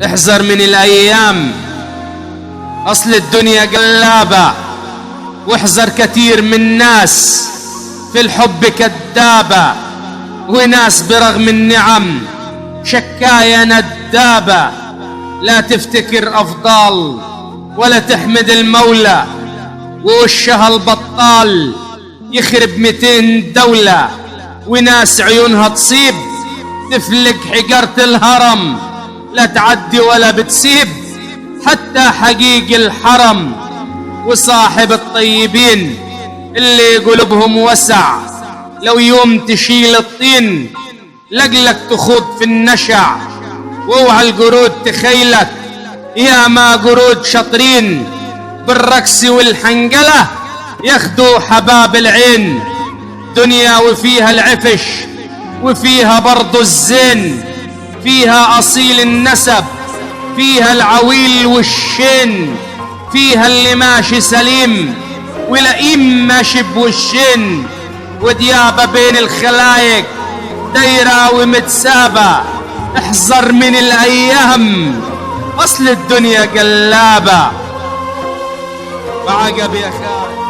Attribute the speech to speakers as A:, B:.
A: احذر من الأيام، أصل الدنيا قلابة. واحذر كتير من ناس في الحب كدابة، وناس برغم النعم شكاية ندابة. لا تفتكر أفضال ولا تحمد المولى، ووشها البطال يخرب 200 دولة. وناس عيونها تصيب تفلق حجرة الهرم، لا تعدي ولا بتسيب حتى حقيق الحرم. وصاحب الطيبين اللي قلوبهم وسع، لو يوم تشيل الطين لقلك تخوض في النشع. واوعى القرود تخيلك، يا ما قرود شاطرين بالرقص والحنقلة ياخدوا حباب العين. دنيا وفيها العفش وفيها برضو الزين، فيها أصيل النسب فيها العويل والشين، فيها اللي ماشي سليم ولئيم ماشي بوشين. وديابة بين الخلايق دايرة ومتسابة، احذر من الأيام أصل الدنيا قلابة. وعقب يا خالد.